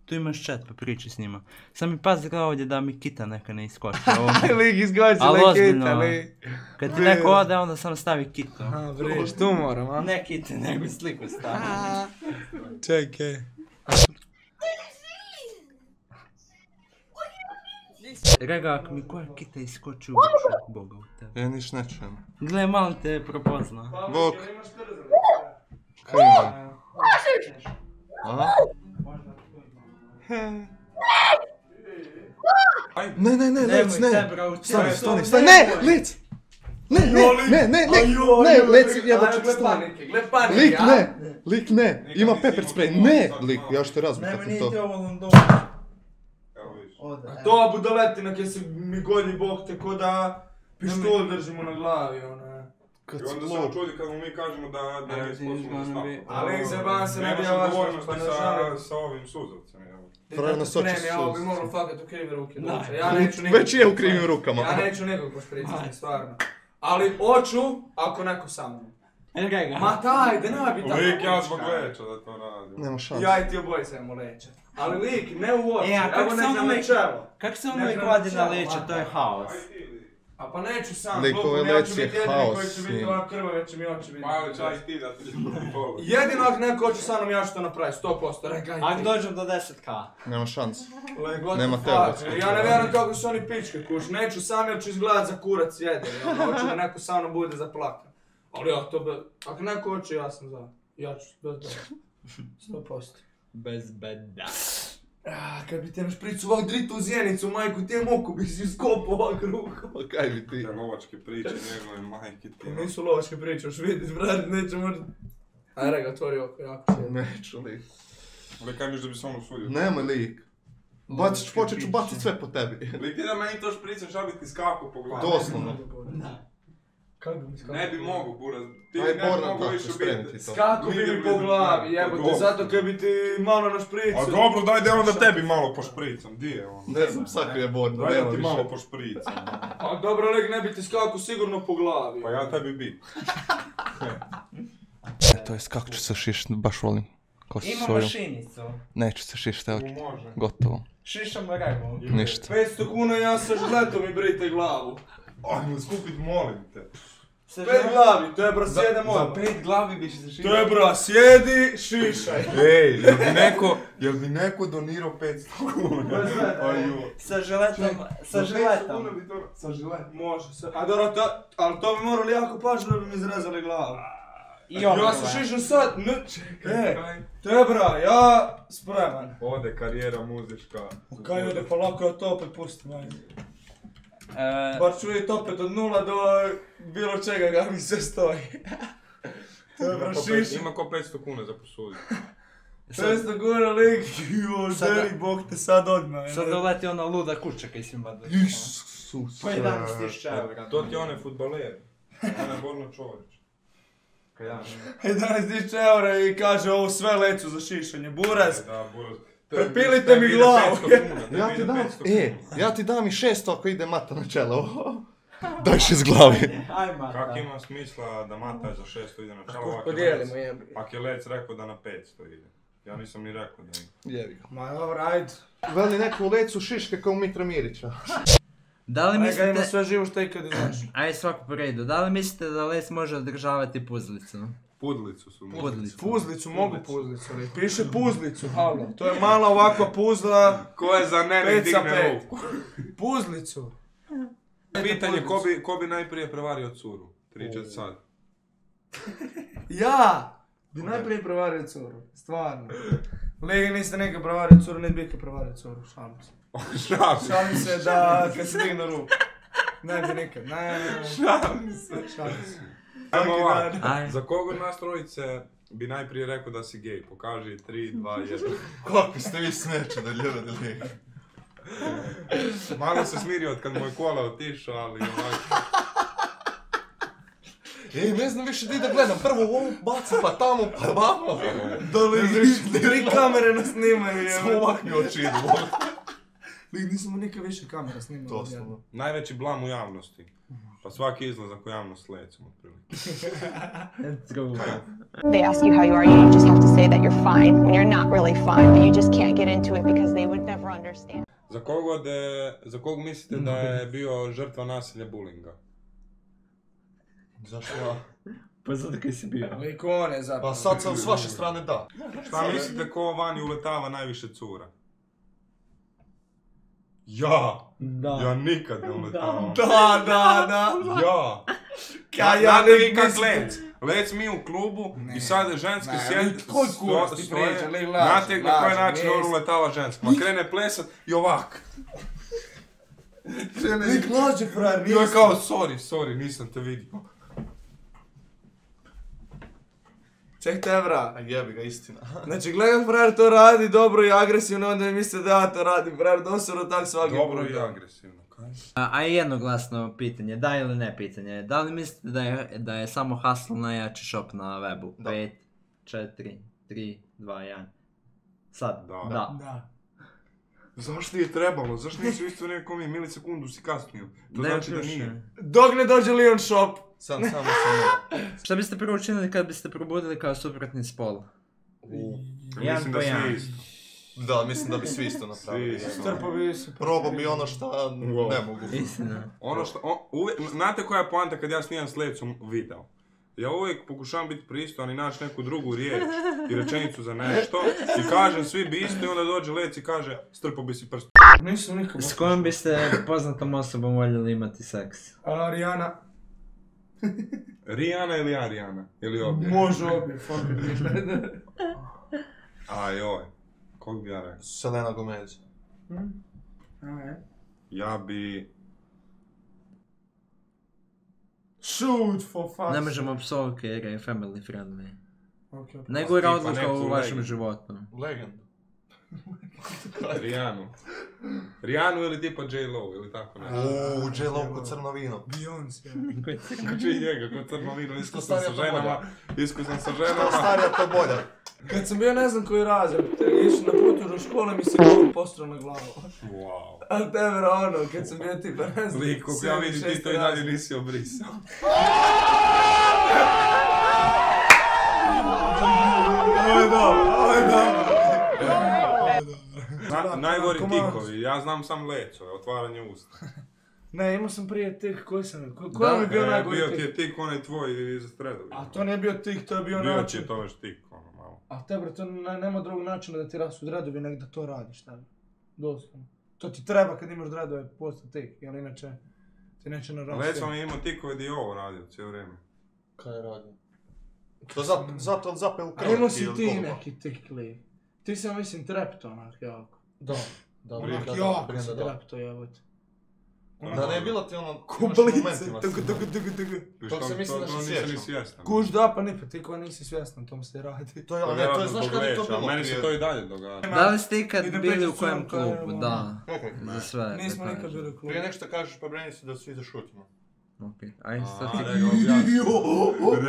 Tu imaš chat pa pričaj s njima. Sam mi pazi gleda ovdje da mi kita neka ne iskoči. Lik iskoči, Ali lik ozbiljno, kita, lik. kad ti neko ode onda samo stavi kitu. Aha, vriš, tu moram, a? Ne kite, nego sliku stavi. Čekaj. Rega, ako mi koja kita iskoči u buču, Boga u tebe. Ja niš ne čujem. Gle, malo te prepozna. Bok. Kaj imam? Aha. Ne, lec, ne. Stani, ne, lec. Ne, lec, jebote, stani. Gle panike, Lik, lik, ne. Ima pepper spray, ne, lik, ja ću te razbiti Nema, ako nije to. ti ovo London. To budoletina kje se mi golji bok te ko da pištol držimo na glavi, ona. Kad I onda si se lud. čudi kad mu mi kažemo da je sposobno stavu. Ali zajeban se ne bi Nemaš ja vaš odgovornosti pa ne žalim. sa ovim suzavcem, evo. Pravi na soči Ne, ovo bi sus. moralo fakat u krive ruke Da. doći. Ja neću nikog... Već je u krivim rukama. Ja neću nekog pošpricati, stvarno. Ali hoću ako neko sa mnom. Rega. Ma taj, da ne bi tako. Lik ja zbog leća da to radim. Nema šanse. Ja i ti obojica imamo leće. Ali lik, ne u oči, a kako evo se nek ono nam uvijek- je čelo. Kako se on Ne uvijek treba vadi na čelo, leće, ma to je daj. haos. A pa neću sam, Likove glupo, ja ću leć je biti jedini haos, koji će biti sin. ova krvave, će mi oči biti. Pali čaj ti da ti polu. Jedino ako neko hoće sa mnom, ja ću to napraviti, 100%, rekaj Ako ti. dođem do 10k. Nema šanse. Like, what Nema the tebe. fuck, ja ne vjerujem kako su oni pičke, kuš, neću sam jer ću izgledat za kurac jedan, hoću da neko sa mnom bude za plakan. Ali ja to be, ako neko hoće, ja sam za, ja ću, bez beda, 100%. Bez beda. Kad bi te na špricu ovak dritu u zjenicu, majku, te moku bi si skopao ovak rukom. Pa kaj bi ti? Te lovačke priče njegove majke ti. To nisu lovačke priče, još vidit, brat, neće možda... Aj, rega, otvori oko, jako će. Neću lik. Ali kaj misliš da bi se on usudio? Nemoj lik. Počet ću bacit sve po tebi. Lik ti da meni to špricaš, ja bi ti skakao po glavi. Doslovno. Kako bi mi skakao? Ne bi mogu, buraz. Ti Aj, ne bi Borna, mogu da, više spremi biti. ti to. Kako bi mi po glavi, jebote, zato kad bi ti malo na špricu. A dobro, daj da onda tebi malo pošpricam, di je on? Ne znam, sakrio je Borna, Daj nema da ti više. malo pošpricam. A dobro, lik, ne bi ti skakao sigurno po glavi. Pa ja tebi bi. To jest kako ću se šišt, baš volim. Kosu Ima svoju. mašinicu. Neću se šišt, evo Može. gotovo. Šišamo Regu. Ništa. 500 kuna ja sa žletom mi brite glavu. Ajmo skupit, molim te. 5 glavi, to je bro, sjede Za moj. 5 glavi bi se To je bro, sjedi, šišaj. Ej, jel bi neko donirao 500 kuna? Aju. Sa žiletom, sa žiletom. Sa žiletom. Može se. A dobro, ali to bi morali jako pažno da bi mi izrezali glavu. I Ja se šišam sad, čekaj. Te bra, ja spreman. Ode karijera muzička. Kaj ode, pa lako ja to opet pustim, ajde. E, Bar ću vidjeti opet od 0 do bilo čega ga mi sve stoji. To je bra šišam. Ima ko 500 kuna za posuditi. 600 kuna lik, joj, Sada- deri bog te sad odmah. sad doleti ona luda kuća kaj si ima došla. Isus. Pa 11.000 eura. To ti onaj futbaler. Onaj Borno Čorić. 11.000 eura i kaže ovo sve lecu za šišanje, buraz. Da, buraz. Prepilite mi glavu. Ja ti dam i 600 ako ide mata na čelo. Dajš iz glavi. Aj Mata. Kak ima smisla da Mataj za 600 ide na čelo, Podijelimo jebi. ak je Lec rekao da na 500 ide. Ja nisam ni rekao da ide. Jevi ga. Ma dobro, ajde. Veli neko u lecu šiške kao Mitra Mirića. Da li Ajde ga ima mislite... sve živo što ikad izašlo. Ajde svako po redu. Da li mislite da les može održavati puzlicu? Pudlicu su mu. Pudlicu. Puzlicu, mogu puzlicu, ali piše puzlicu, halo. To je mala ovakva puzla, Ko je za ne, 5 sa digne 5. ruku. Puzlicu. Pitanje, ko bi najprije prevario curu? 3-4 sad. Ja! Bi najprije prevario curu, stvarno. Lege niste neka prevario curu, ne bi ikad prevario curu, šalim se. Šalim se da kad se digne ruku. Ne bi nikad, ne. Šalim se. Šalim se. Ajmo ovak, Aj. za koga od nas trojice bi najprije rekao da si gej? Pokaži 3, 2, 1. Kako ste vi smeće da ljudi lik. Malo se smirio od kad mu je kola otišao, ali ovak. Ne znam više di da gledam, prvo ovu baca pa tamo pa vamo. Da li tri kamere nas snimaju, Samo jebe. ovak mi oči idu. Nisam nikad više kamera snimala. Doslovno. Najveći blam u javnosti. Pa svaki izlazak u javnost slecom, otprilike. They ask you how you are, you just have to say that you're fine when you're not really fine, but you just can't get into it because they would never understand. Za kog mislite da je bio žrtva nasilja bulinga? Zašto ja? Pa zato kaj si bio. Likone zapravo. Pa sad sam s vaše strane da. Šta mislite ko vani uletava najviše cura? Ja! Da. Ja nikad ne uletavam. Da. Ja! Ja Znate vi ne kak mislim- lec? Lec mi u klubu i sad ženske sjedi, koji kurac ti stoje. priča, li laži, Znate na koji laži, način on nis. uletava ženskama? Krene plesat i ovak. Lik laže, frajer, I on je kao, sorry, nisam te vidio. Ček te, bra. A jebi ga, istina. Znači, gledam, frajer to radi dobro i agresivno, onda mi misle da ja to radim, frajer, doslovno tak svaki Dobro put. i agresivno. Kaj? A jednoglasno pitanje, da ili ne pitanje. Da li mislite da je samo Hustle najjači shop na webu? Da. 5, 4, 3, 2, 1. Sad. Da. Da. Zašto je trebalo? Zašto nisi isto neko mi milisekundu si kasnio? To Ne, znači da još nije. ne. Dok ne dođe Leon Shop. Samo sam Šta biste prvo učinili kad biste probudili kao suprotni spol? Jedan Mislim da po svi jedan. isto. Da, mislim da bi svi isto napravili. Svi isto. Strpo bi se. Probao bi ono šta ne mogu. Istina. Ono što, znate koja je poanta kad ja snimam s Lecom video? Ja uvijek pokušavam biti pristojan i naći neku drugu riječ i rečenicu za nešto i kažem svi bi isto i onda dođe Lec i kaže strpo bi si prst. Nisam nikad. S kojom biste poznatom osobom voljeli imati seks? Arijana. Rijana ili Arijana? Ili obje? Može obje, fuck it. Ajoj, kog bi ja rekao? Selena Gomez. Ja bi... Shoot for fuck. Ne možemo psovke jer je family friendly. Okay. Najgora Tipa odluka neku u vašem legendu. životu. Legendu. Rijanu. Rijanu ili tipa J-Lo ili tako nešto. Uuu, J-Lo kod crno vino. Beyoncé. Kači i njega, kod crno vino, iskusan starija sa to ženama. Iskusan sa Što ženama. starija to bolja. Kad sam bio ne znam koji razred, išao na putu do škole mi se govor postrao na glavu. Wow. Ali tebe ono, kad sam bio tipa ne znam. Lik, koliko ja vidim ti to i dalje nisi obrisao. Najgori tikovi, ja znam sam Lecove, otvaranje usta. Ne, imao sam prije tik, koji sam, koji mi je bio najgori Bio ti tik? je tik onaj tvoj iza stredovi. A to nije bio tik, to je bio Bio ti način. je to već tik, ono malo. A tebre, to nema drugog načina da ti rastu dredovi nego da to radiš, tebre. Doslovno. To ti treba kad imaš dredove posto tik, jer inače ti neće narasti. Lec vam je imao tikove di je ovo radio cijelo vrijeme. Kaj je radio? To zato zapel A imao si ili ti goluba. neki tik li. Ti si, ja mislim, trepto onak jako. Da. Da, Onak brida, jako brida, si da. trepto jebote. Da ne je bilo ti ono... Kublice, tugu. To se mislim da si nisam ni svjestan. svjestan. Kuš da, pa ne, pa ti ko nisi svjestan, tom se radi. To je, ne, to je, znaš kad je to bilo Meni se prije? to i dalje događa. Da li ste ikad Idem bili preći u kojem curom, kao klubu? je, Da. Okej. Za sve. Nismo da nikad kažem. bili u klubu. Prije nešto kažeš pa breni se da svi zašutimo. Okej, aj sad A, ti...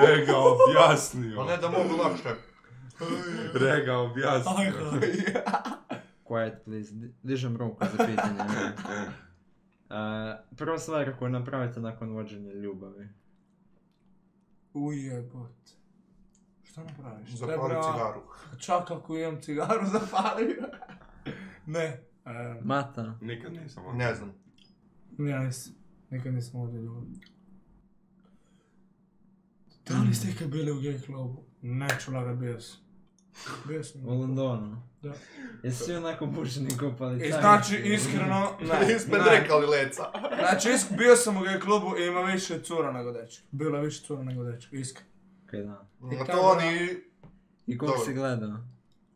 Rega objasnio. Pa ne da mogu lakše. Rega objasnio. Quiet please, dižem ruku za pitanje. Prva stvar koju napravite nakon vođenja ljubavi. Ujebot. Šta napraviš? Zapali Treba- cigaru. Čak ako imam cigaru zapalio. Ne. Mata. Nikad nisam. Ne znam. Jes. Nikad nisam ovdje ljubav. Da li ste ikad bili u gay klubu? Neću laga, bio sam. Bio sam. U Londonu. Da. Jesi svi onako bušeni ko I policajci? znači, iskreno, ne. Ispred ne. rekali leca. Znači, bio sam u gay klubu i ima više cura nego dečka. Bilo je više cura nego dečka, iskreno. Okej, da. Na to oni... I koliko Dobro. si gledao?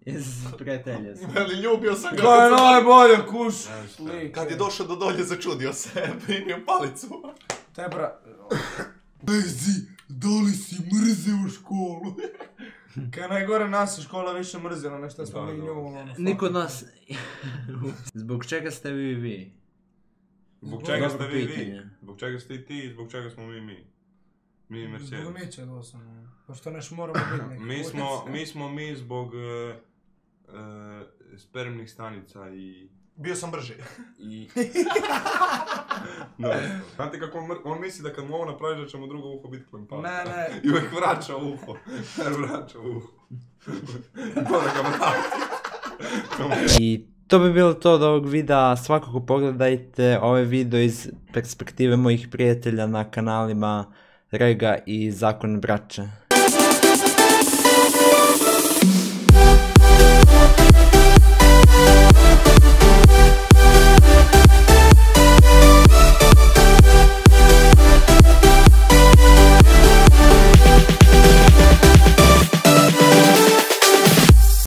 Jesi se prijatelja si? Veli, ljubio sam ga. To je kad sam- najbolje, kuš. Slike. Kad je došao do dolje, začudio se. Primio palicu. Tebra... Lezi, da li si mrzio u školu? Kaj najgore nas je škola više mrzila, nešto smo Da, mi da. nju, ono... Niko od nas... Zbog čega ste vi? Zbog čega ste Dobro vi pitanje. vi? Zbog čega ste i ti i zbog čega smo mi? Mi i Mercedes. Zbog Miće doslovno. Pa što neš moramo biti neki Mi smo mi zbog spermnih stanica i Bio sam brži. I... Da. Znate kako on misli da kad mu ovo napraviš da će mu drugo uho biti klempano. Ne. I uvijek vraća uho. Vraća uho. To da ga vrati. I to bi bilo to od ovog videa, svakako pogledajte ovaj video iz perspektive mojih prijatelja na kanalima Rega i Zakon braće.